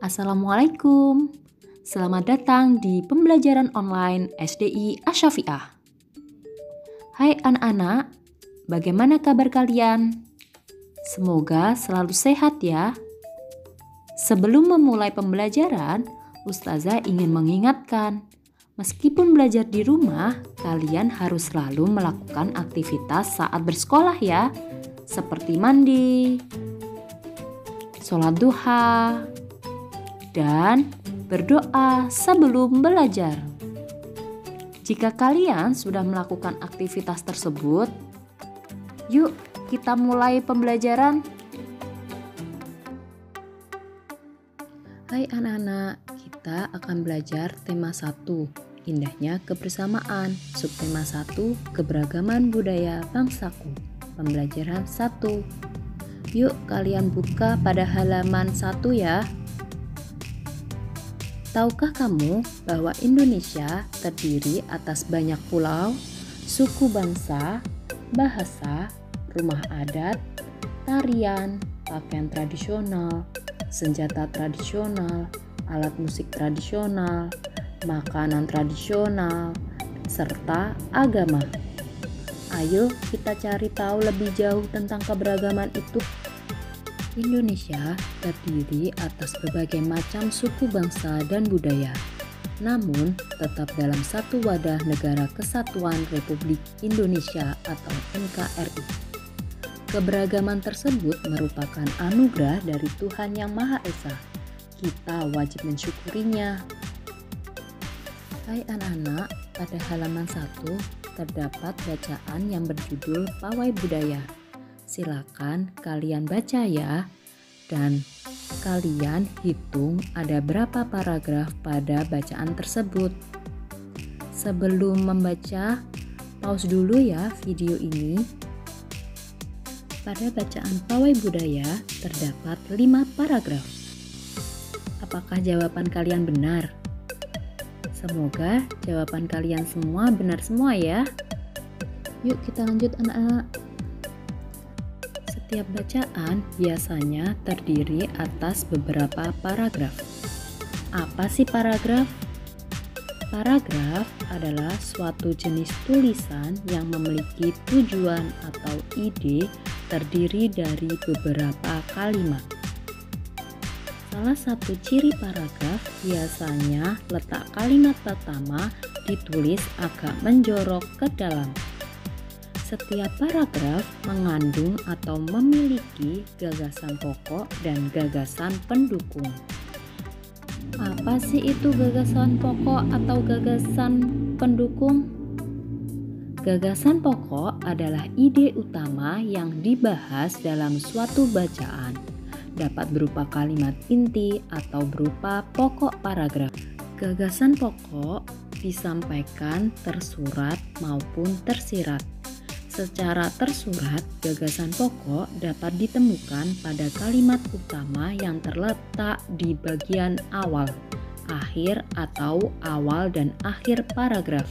Assalamualaikum. Selamat datang di pembelajaran online SDI Asyafiah. Hai anak-anak, bagaimana kabar kalian? Semoga selalu sehat ya. Sebelum memulai pembelajaran, Ustazah ingin mengingatkan, meskipun belajar di rumah, kalian harus selalu melakukan aktivitas saat bersekolah ya, seperti mandi, sholat duha, dan berdoa sebelum belajar. Jika kalian sudah melakukan aktivitas tersebut, yuk kita mulai pembelajaran. Hai anak-anak, kita akan belajar tema 1, indahnya kebersamaan. Subtema 1, keberagaman budaya bangsaku. Pembelajaran 1. Yuk kalian buka pada halaman 1 ya. Tahukah kamu bahwa Indonesia terdiri atas banyak pulau, suku bangsa, bahasa, rumah adat, tarian, pakaian tradisional, senjata tradisional, alat musik tradisional, makanan tradisional, serta agama. Ayo kita cari tahu lebih jauh tentang keberagaman itu. Indonesia terdiri atas berbagai macam suku bangsa dan budaya, namun tetap dalam satu wadah Negara Kesatuan Republik Indonesia atau NKRI. Keberagaman tersebut merupakan anugerah dari Tuhan Yang Maha Esa. Kita wajib mensyukurinya. Hai anak-anak, pada halaman 1 terdapat bacaan yang berjudul Pawai Budaya. Silakan kalian baca ya, dan kalian hitung ada berapa paragraf pada bacaan tersebut. Sebelum membaca, pause dulu ya video ini. Pada bacaan Pawai Budaya terdapat 5 paragraf. Apakah jawaban kalian benar? Semoga jawaban kalian semua benar semua ya. Yuk kita lanjut anak-anak. Setiap bacaan biasanya terdiri atas beberapa paragraf. Apa sih paragraf? Paragraf adalah suatu jenis tulisan yang memiliki tujuan atau ide terdiri dari beberapa kalimat. Salah satu ciri paragraf biasanya letak kalimat pertama ditulis agak menjorok ke dalam. Setiap paragraf mengandung atau memiliki gagasan pokok dan gagasan pendukung. Apa sih itu gagasan pokok atau gagasan pendukung? Gagasan pokok adalah ide utama yang dibahas dalam suatu bacaan. Dapat berupa kalimat inti atau berupa pokok paragraf. Gagasan pokok disampaikan tersurat maupun tersirat. Secara tersurat, gagasan pokok dapat ditemukan pada kalimat utama yang terletak di bagian awal, akhir atau awal dan akhir paragraf.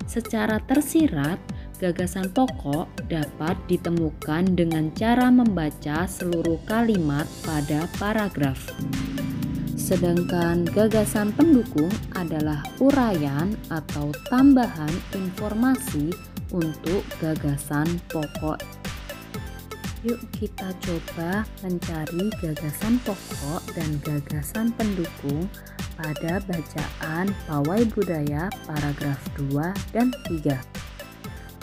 Secara tersirat, gagasan pokok dapat ditemukan dengan cara membaca seluruh kalimat pada paragraf. Sedangkan gagasan pendukung adalah uraian atau tambahan informasi untuk gagasan pokok. Yuk kita coba mencari gagasan pokok dan gagasan pendukung pada bacaan Pawai Budaya paragraf 2 dan 3.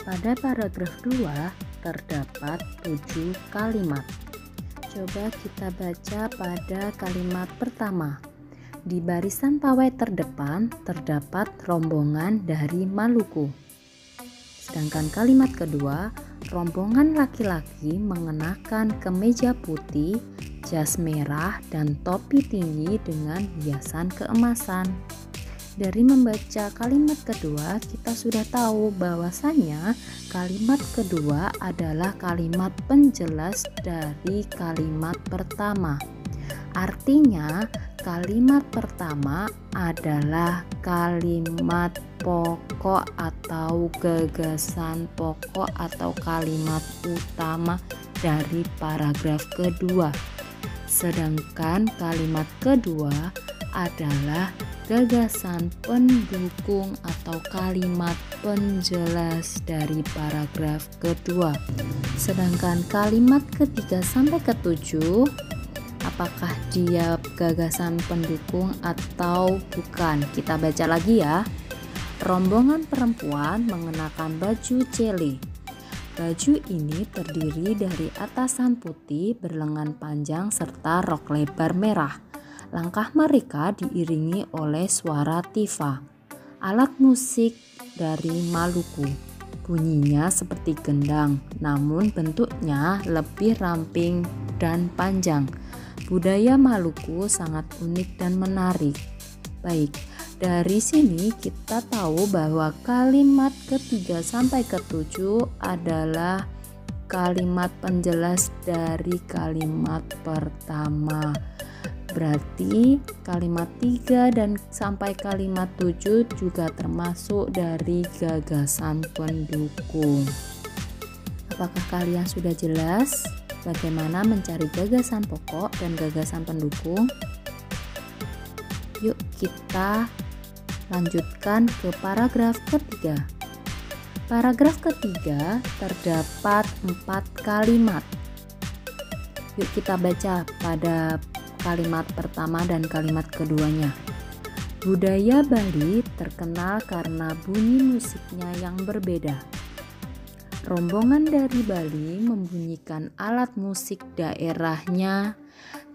Pada paragraf 2 terdapat 7 kalimat. Coba kita baca pada kalimat pertama. Di barisan pawai terdepan terdapat rombongan dari Maluku. Sedangkan kalimat kedua, rombongan laki-laki mengenakan kemeja putih, jas merah, dan topi tinggi dengan hiasan keemasan. Dari membaca kalimat kedua, kita sudah tahu bahwasannya kalimat kedua adalah kalimat penjelas dari kalimat pertama. Artinya, kalimat pertama adalah kalimat pokok atau gagasan pokok atau kalimat utama dari paragraf kedua. Sedangkan kalimat kedua adalah gagasan pendukung atau kalimat penjelas dari paragraf kedua. Sedangkan kalimat ketiga sampai ketujuh, apakah dia gagasan pendukung atau bukan? Kita baca lagi ya. Rombongan perempuan mengenakan baju cele. Baju ini terdiri dari atasan putih berlengan panjang serta rok lebar merah. Langkah mereka diiringi oleh suara tifa, alat musik dari Maluku. Bunyinya seperti gendang, namun bentuknya lebih ramping dan panjang. Budaya Maluku sangat unik dan menarik. Baik, dari sini kita tahu bahwa kalimat ketiga sampai ketujuh adalah kalimat penjelas dari kalimat pertama. Berarti kalimat 3 dan sampai kalimat 7 juga termasuk dari gagasan pendukung. Apakah kalian sudah jelas bagaimana mencari gagasan pokok dan gagasan pendukung? Yuk kita lanjutkan ke paragraf ketiga. Paragraf ketiga terdapat 4 kalimat. Yuk kita baca pada kalimat pertama dan kalimat keduanya. Budaya Bali terkenal karena bunyi musiknya yang berbeda. Rombongan dari Bali membunyikan alat musik daerahnya,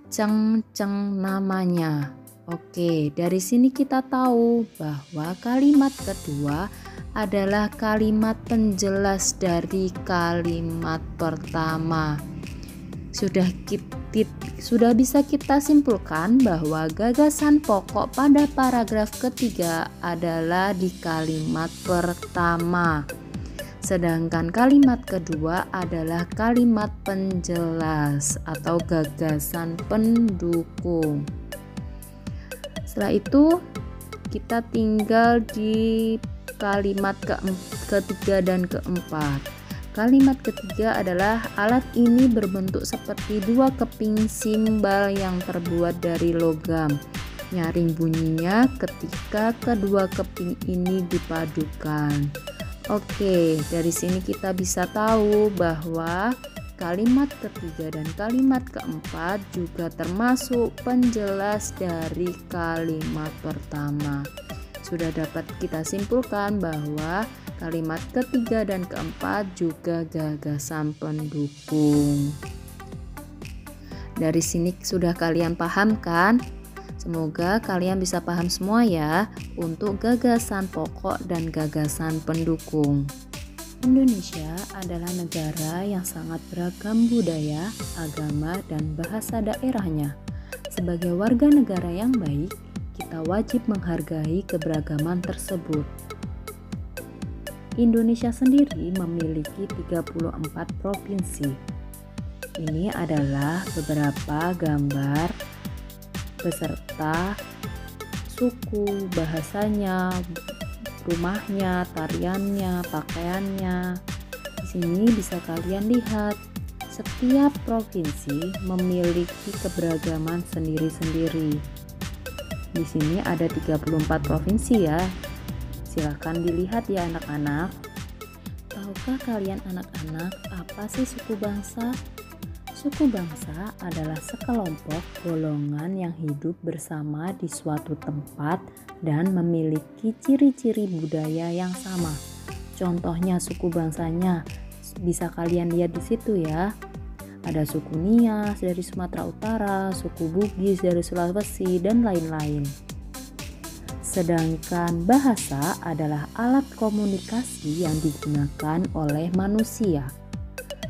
ceng-ceng namanya. Oke, dari sini kita tahu bahwa kalimat kedua adalah kalimat penjelas dari kalimat pertama. Sudah bisa kita simpulkan bahwa gagasan pokok pada paragraf ketiga adalah di kalimat pertama. Sedangkan kalimat kedua adalah kalimat penjelas atau gagasan pendukung. Setelah itu kita tinggal di kalimat ketiga dan keempat. Kalimat ketiga adalah alat ini berbentuk seperti dua keping simbal yang terbuat dari logam. Nyaring bunyinya ketika kedua keping ini dipadukan. Oke, dari sini kita bisa tahu bahwa kalimat ketiga dan kalimat keempat juga termasuk penjelas dari kalimat pertama. Sudah dapat kita simpulkan bahwa kalimat ketiga dan keempat juga gagasan pendukung. Dari sini sudah kalian paham kan? Semoga kalian bisa paham semua ya untuk gagasan pokok dan gagasan pendukung. Indonesia adalah negara yang sangat beragam budaya, agama, dan bahasa daerahnya. Sebagai warga negara yang baik, kita wajib menghargai keberagaman tersebut. Indonesia sendiri memiliki 34 provinsi. Ini adalah beberapa gambar beserta suku, bahasanya, rumahnya, tariannya, pakaiannya. Di sini bisa kalian lihat setiap provinsi memiliki keberagaman sendiri-sendiri. Di sini ada 34 provinsi ya. Silakan dilihat ya anak-anak. Tahukah kalian anak-anak apa sih suku bangsa? Suku bangsa adalah sekelompok golongan yang hidup bersama di suatu tempat dan memiliki ciri-ciri budaya yang sama. Contohnya suku bangsanya bisa kalian lihat di situ ya. Ada suku Nias dari Sumatera Utara, suku Bugis dari Sulawesi, dan lain-lain. Sedangkan bahasa adalah alat komunikasi yang digunakan oleh manusia.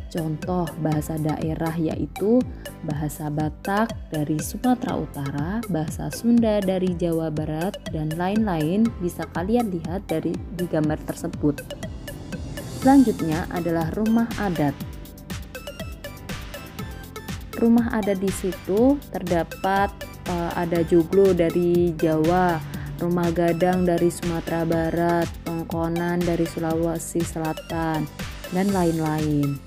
Contoh bahasa daerah yaitu bahasa Batak dari Sumatera Utara, bahasa Sunda dari Jawa Barat, dan lain-lain bisa kalian lihat di gambar tersebut. Selanjutnya adalah rumah adat. Rumah adat di situ terdapat ada joglo dari Jawa, rumah gadang dari Sumatera Barat, tongkonan dari Sulawesi Selatan, dan lain-lain.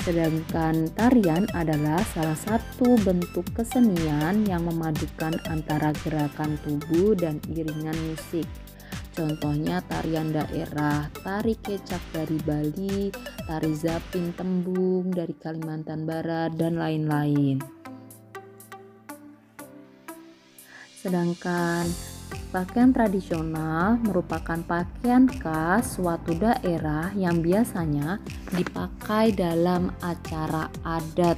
Sedangkan tarian adalah salah satu bentuk kesenian yang memadukan antara gerakan tubuh dan iringan musik. Contohnya tarian daerah, tari kecak dari Bali, tari zapin tembung dari Kalimantan Barat, dan lain-lain. Sedangkan pakaian tradisional merupakan pakaian khas suatu daerah yang biasanya dipakai dalam acara adat.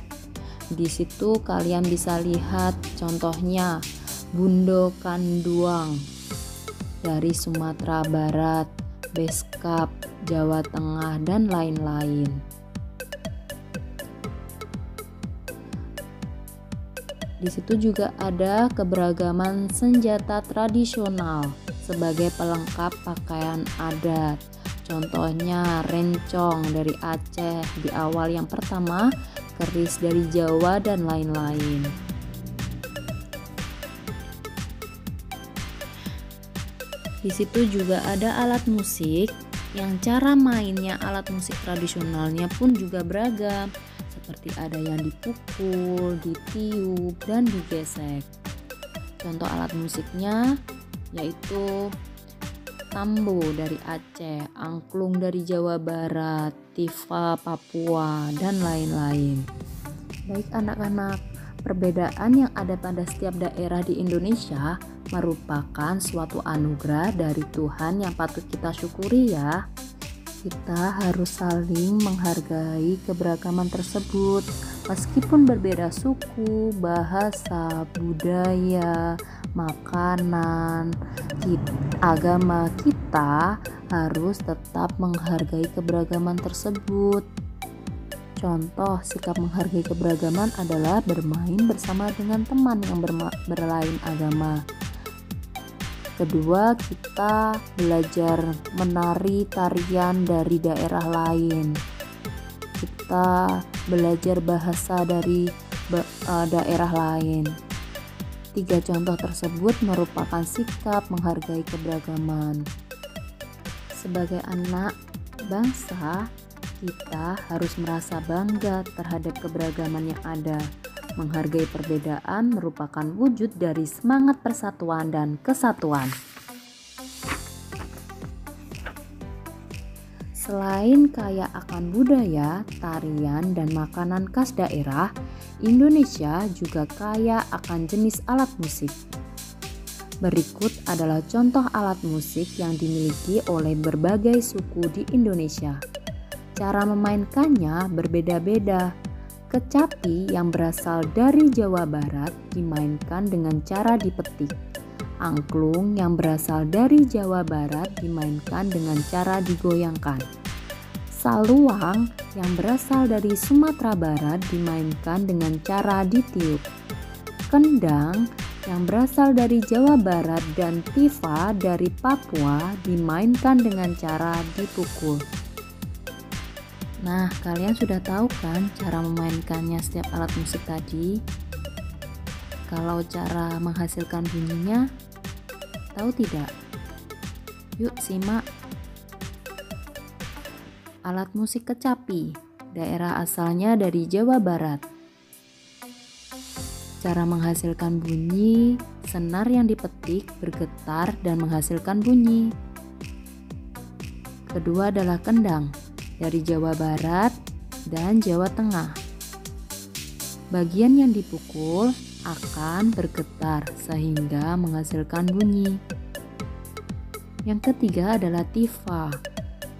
Di situ kalian bisa lihat contohnya Bundo Kanduang dari Sumatera Barat, Beskap, Jawa Tengah, dan lain-lain. Di situ juga ada keberagaman senjata tradisional sebagai pelengkap pakaian adat. Contohnya rencong dari Aceh di awal yang pertama, keris dari Jawa, dan lain-lain. Di situ juga ada alat musik yang cara mainnya alat musik tradisionalnya pun juga beragam, seperti ada yang dipukul, ditiup, dan digesek. Contoh alat musiknya yaitu tambo dari Aceh, angklung dari Jawa Barat, tifa Papua, dan lain-lain. Baik anak-anak, perbedaan yang ada pada setiap daerah di Indonesia merupakan suatu anugerah dari Tuhan yang patut kita syukuri ya. Kita harus saling menghargai keberagaman tersebut. Meskipun berbeda suku, bahasa, budaya, makanan, agama, kita harus tetap menghargai keberagaman tersebut. Contoh sikap menghargai keberagaman adalah bermain bersama dengan teman yang berlain agama. Kedua, kita belajar menari tarian dari daerah lain. Kita belajar bahasa dari daerah lain. 3 contoh tersebut merupakan sikap menghargai keberagaman. Sebagai anak bangsa, kita harus merasa bangga terhadap keberagaman yang ada. Menghargai perbedaan merupakan wujud dari semangat persatuan dan kesatuan. Selain kaya akan budaya, tarian, dan makanan khas daerah, Indonesia juga kaya akan jenis alat musik. Berikut adalah contoh alat musik yang dimiliki oleh berbagai suku di Indonesia. Cara memainkannya berbeda-beda. Kecapi yang berasal dari Jawa Barat dimainkan dengan cara dipetik. Angklung yang berasal dari Jawa Barat dimainkan dengan cara digoyangkan. Saluang yang berasal dari Sumatera Barat dimainkan dengan cara ditiup. Kendang yang berasal dari Jawa Barat dan tifa dari Papua dimainkan dengan cara dipukul. Nah, kalian sudah tahu kan cara memainkannya setiap alat musik tadi? Kalau cara menghasilkan bunyinya, tahu tidak? Yuk simak. Alat musik kecapi, daerah asalnya dari Jawa Barat. Cara menghasilkan bunyi, senar yang dipetik bergetar dan menghasilkan bunyi. Kedua adalah kendang, dari Jawa Barat dan Jawa Tengah. Bagian yang dipukul akan bergetar sehingga menghasilkan bunyi. Yang ketiga adalah tifa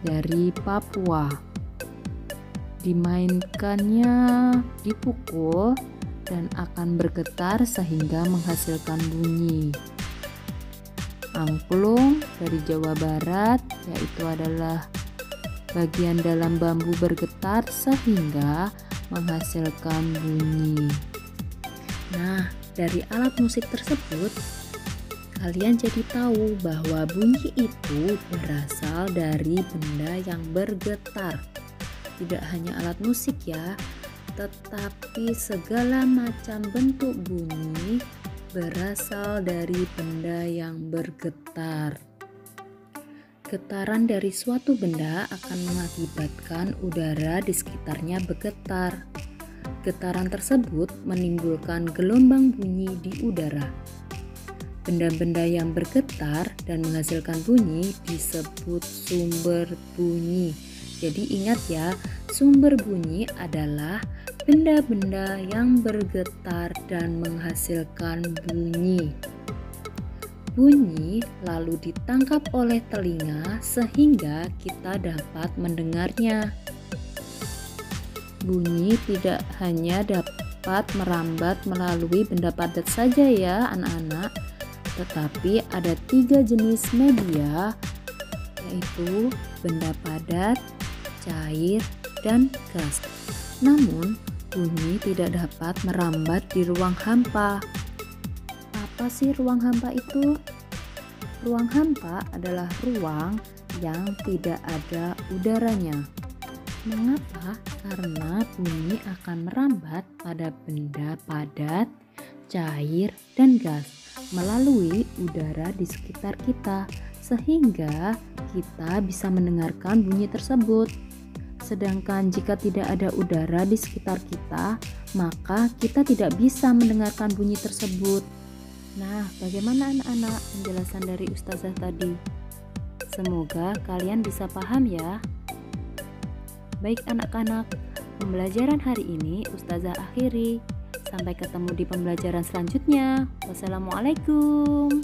dari Papua. Dimainkannya dipukul dan akan bergetar sehingga menghasilkan bunyi. Angklung dari Jawa Barat yaitu adalah bagian dalam bambu bergetar sehingga menghasilkan bunyi. Nah, dari alat musik tersebut, kalian jadi tahu bahwa bunyi itu berasal dari benda yang bergetar. Tidak hanya alat musik ya, tetapi segala macam bentuk bunyi berasal dari benda yang bergetar. Getaran dari suatu benda akan mengakibatkan udara di sekitarnya bergetar. Getaran tersebut menimbulkan gelombang bunyi di udara. Benda-benda yang bergetar dan menghasilkan bunyi disebut sumber bunyi. Jadi ingat ya, sumber bunyi adalah benda-benda yang bergetar dan menghasilkan bunyi. Bunyi lalu ditangkap oleh telinga sehingga kita dapat mendengarnya. Bunyi tidak hanya dapat merambat melalui benda padat saja ya anak-anak, tetapi ada 3 jenis media, yaitu benda padat, cair, dan gas. Namun, bunyi tidak dapat merambat di ruang hampa. Apa sih ruang hampa itu? Ruang hampa adalah ruang yang tidak ada udaranya. Mengapa? Karena bunyi akan merambat pada benda padat, cair, dan gas melalui udara di sekitar kita, sehingga kita bisa mendengarkan bunyi tersebut. Sedangkan jika tidak ada udara di sekitar kita, maka kita tidak bisa mendengarkan bunyi tersebut. Nah, bagaimana anak-anak penjelasan dari Ustazah tadi? Semoga kalian bisa paham ya. Baik anak-anak, pembelajaran hari ini Ustazah akhiri. Sampai ketemu di pembelajaran selanjutnya. Wassalamualaikum.